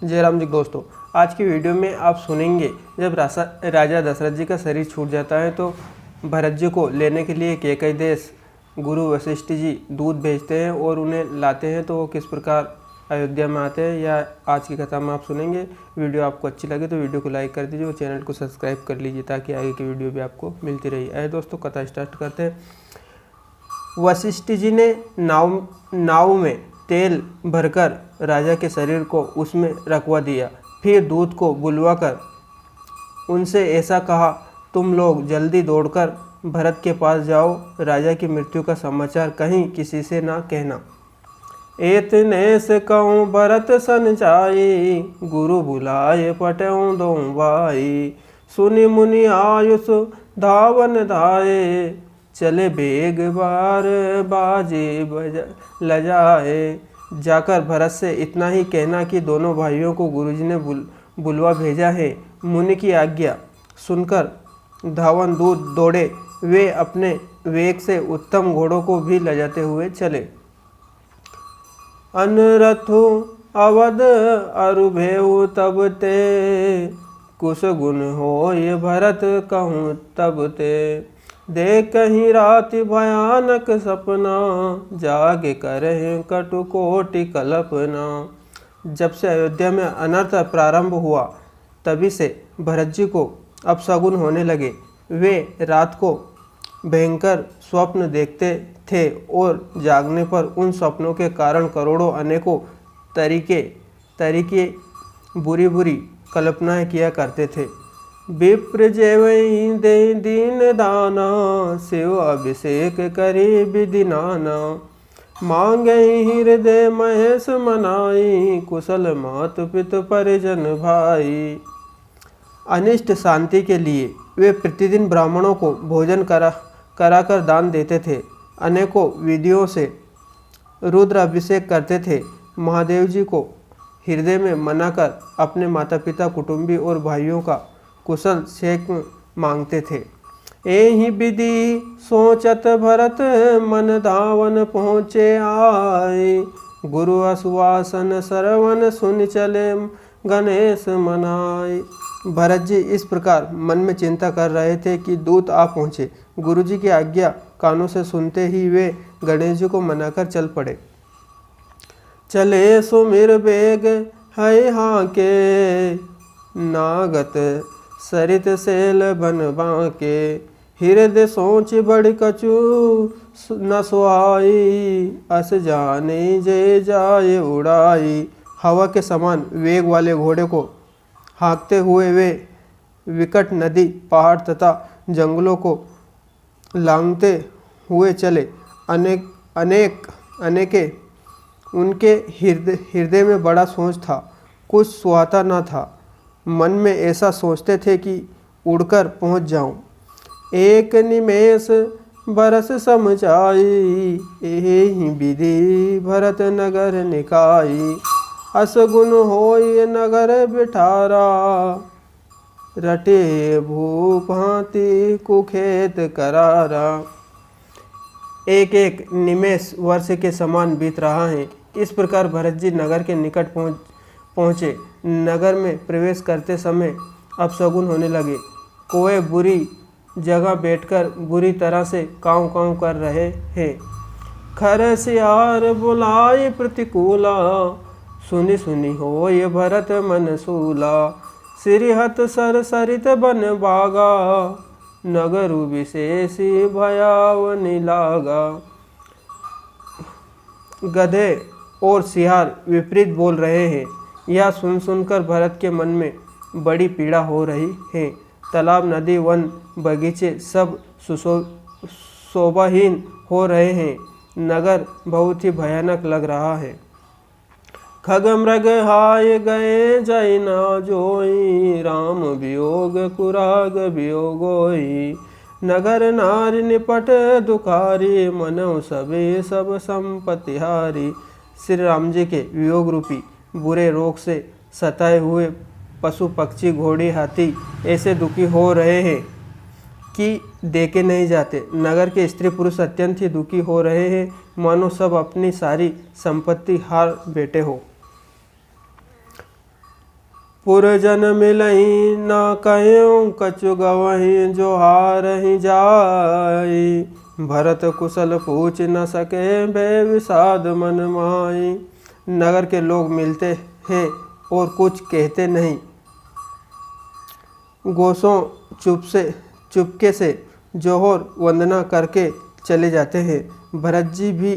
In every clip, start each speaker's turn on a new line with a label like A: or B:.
A: जय राम जी। दोस्तों, आज की वीडियो में आप सुनेंगे जब राजा दशरथ जी का शरीर छूट जाता है तो भरत जी को लेने के लिए कैकई देश गुरु वशिष्ठ जी दूत भेजते हैं और उन्हें लाते हैं। तो वो किस प्रकार अयोध्या में आते हैं या आज की कथा में आप सुनेंगे। वीडियो आपको अच्छी लगे तो वीडियो को लाइक कर दीजिए और चैनल को सब्सक्राइब कर लीजिए ताकि आगे की वीडियो भी आपको मिलती रही। आइए दोस्तों, कथा स्टार्ट करते हैं। वशिष्ठ जी ने नाव में तेल भरकर राजा के शरीर को उसमें रखवा दिया। फिर दूत को बुलवाकर उनसे ऐसा कहा, तुम लोग जल्दी दौड़कर भरत के पास जाओ, राजा की मृत्यु का समाचार कहीं किसी से ना कहना। इतने से कहूँ भरत सन जाई, गुरु बुलाए पटऊँ दो भाई। सुनि मुनि आयुष धावन धाये, चले बेग बार बाजे लजाए। जाकर भरत से इतना ही कहना कि दोनों भाइयों को गुरुजी ने बुलवा भेजा है। मुनि की आज्ञा सुनकर धावन दूत दौड़े। वे अपने वेग से उत्तम घोड़ों को भी लजाते हुए चले। अनरथु अवध अरुभेउ तब ते, कुश गुण हो ये भरत कहूँ तब ते। देख कहीं राति भयानक सपना, जागे करे कटुकोटि कल्पना। जब से अयोध्या में अनर्थ प्रारंभ हुआ तभी से भरत जी को अपशगुन होने लगे। वे रात को भयंकर स्वप्न देखते थे और जागने पर उन स्वप्नों के कारण करोड़ों अनेकों तरीके बुरी बुरी कल्पनाएं किया करते थे। विप्र जेवई दे दीन दाना, शिव अभिषेक करी विधि नाना। मांगे हृदय महेश मनाई, कुशल मात पित परिजन भाई। अनिष्ट शांति के लिए वे प्रतिदिन ब्राह्मणों को भोजन कराकर दान देते थे। अनेकों विधियों से रुद्र अभिषेक करते थे। महादेव जी को हृदय में मनाकर अपने माता पिता, कुटुंबी और भाइयों का कुशल शेख मांगते थे। एहि विधि सोचत भरत, मन धावन पहुँचे आए। गुरु आश्वासन सरवन सुन चले, गणेश मनाए। भरत जी इस प्रकार मन में चिंता कर रहे थे कि दूत आ पहुँचे। गुरु जी की आज्ञा कानों से सुनते ही वे गणेश जी को मनाकर चल पड़े। चले सुमिर बेग है हाँ के, नागत सरित सेल बन बांके। हृदय सोच बड़ कछु न सुहाई, अस जाने जे जाए उड़ाई। हवा के समान वेग वाले घोड़े को हाँकते हुए वे विकट नदी, पहाड़ तथा जंगलों को लांघते हुए चले। अनेके उनके हृदय में बड़ा सोच था, कुछ सुहाता न था। मन में ऐसा सोचते थे कि उड़कर पहुंच जाऊं। एक निमेष बरस समझाई, एहि विधि भरत नगर निकाई। असगुन होय नगर बिठारा, रटे भूभांति कुखेत करारा। एक एक निमेष वर्ष के समान बीत रहा है। इस प्रकार भरत जी नगर के निकट पहुँचे। नगर में प्रवेश करते समय अपशगुन होने लगे। कोए बुरी जगह बैठकर बुरी तरह से काँव काँव कर रहे हैं। खर सियार बुलाए प्रतिकूला, सुनि सुनि हो ये भरत मन सूला। श्रीहत सर सरित बन बागा, नगरु विशेषी भयावनि लागा। गधे और सियार विपरीत बोल रहे हैं। यह सुन सुनकर भरत के मन में बड़ी पीड़ा हो रही है। तालाब, नदी, वन, बगीचे सब शोभाहीन हो रहे हैं। नगर बहुत ही भयानक लग रहा है। खग मृग हाय गए जय न जोई, राम वियोग कुराग वियोगोई। नगर नारी निपट दुखारी, मनौ सबे सब संपत्ति हारी। श्री राम जी के वियोग रूपी बुरे रोग से सताए हुए पशु पक्षी, घोड़े, हाथी ऐसे दुखी हो रहे हैं कि देखे नहीं जाते। नगर के स्त्री पुरुष अत्यंत ही दुखी हो रहे हैं, मानो सब अपनी सारी संपत्ति हार बैठे हो। पुरजन मिलई ना कह्यों कछु गवहीं जो हारहि जाई। भरत कुशल पूछ न सके भय विषाद मन माई। नगर के लोग मिलते हैं और कुछ कहते नहीं। गोसों चुपके से जोहर वंदना करके चले जाते हैं। भरत जी भी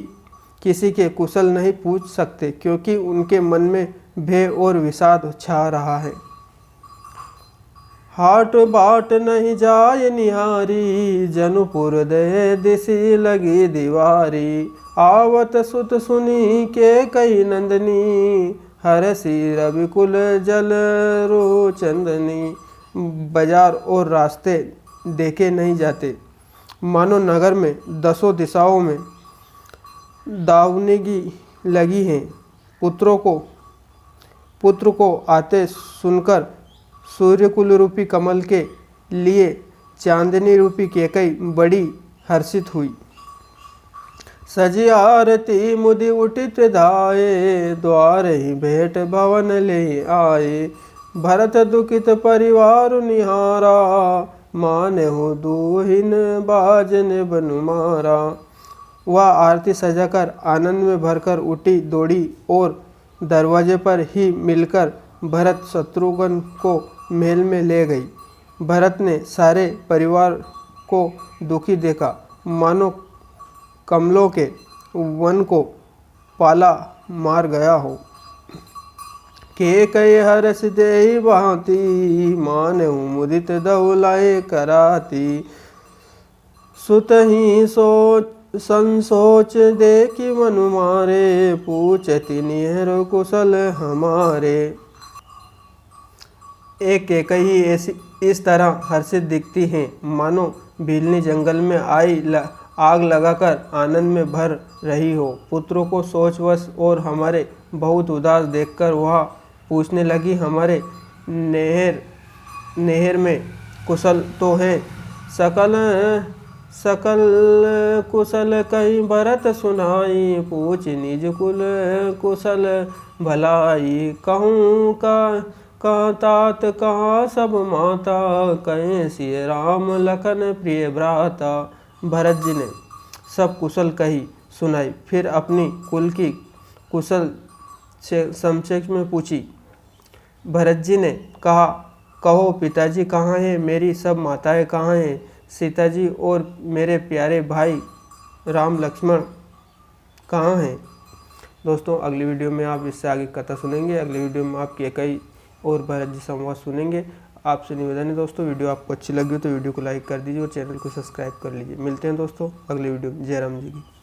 A: किसी के कुशल नहीं पूछ सकते क्योंकि उनके मन में भय और विषाद छा रहा है। हाट बाट नहीं जाय निहारी जनुपुर दे दिसी लगी दीवारी। आवत सुत सुनी के कई नंदनी हरसी रविकुल जल रो चंदनी। बाजार और रास्ते देखे नहीं जाते, मानो नगर में दसों दिशाओं में दावनेगी लगी हैं। पुत्र को आते सुनकर सूर्यकुल रूपी कमल के लिए चांदनी रूपी केकई बड़ी हर्षित हुई। सजी आरती मुदि उठित धाये द्वार ही भेंट भवन ले आए। भरत दुखित परिवार निहारा माने हो दूहिन बाजन बनु मारा। वह आरती सजाकर आनंद में भरकर उठी दौड़ी और दरवाजे पर ही मिलकर भरत शत्रुघ्न को महल में ले गई। भरत ने सारे परिवार को दुखी देखा, मानो कमलों के वन को पाला मार गया हो। के कई हर्ष देहि भांति माने मुदित दौलाए कराती। सुत ही संसोच देखी मनु मारे पूछति निहर कुशल हमारे। एक कई ऐसी इस तरह हर्षित दिखती हैं मानो भीलनी जंगल में आग लगाकर आनंद में भर रही हो। पुत्रों को सोचवश और हमारे बहुत उदास देखकर वह पूछने लगी, हमारे नेहर में कुशल तो हैं? सकल कुशल कहीं भरत सुनाई। पूछ निज कुल कुशल भलाई। कहूँ का तात कहाँ सब माता कहें सिय राम लखन प्रिय भ्राता। भरत जी ने सब कुशल कही सुनाई, फिर अपनी कुल की कुशल से संक्षेप में पूछी। भरत जी ने कहा, कहो पिताजी कहाँ हैं? मेरी सब माताएं कहाँ हैं? सीता जी और मेरे प्यारे भाई राम लक्ष्मण कहाँ हैं? दोस्तों अगली वीडियो में आप इससे आगे कथा सुनेंगे। अगली वीडियो में आप केकई और भरत जी संवाद सुनेंगे। आपसे निवेदन है दोस्तों, वीडियो आपको अच्छी लगी हो तो वीडियो को लाइक कर दीजिए और चैनल को सब्सक्राइब कर लीजिए। मिलते हैं दोस्तों अगली वीडियो में। जय राम जी की।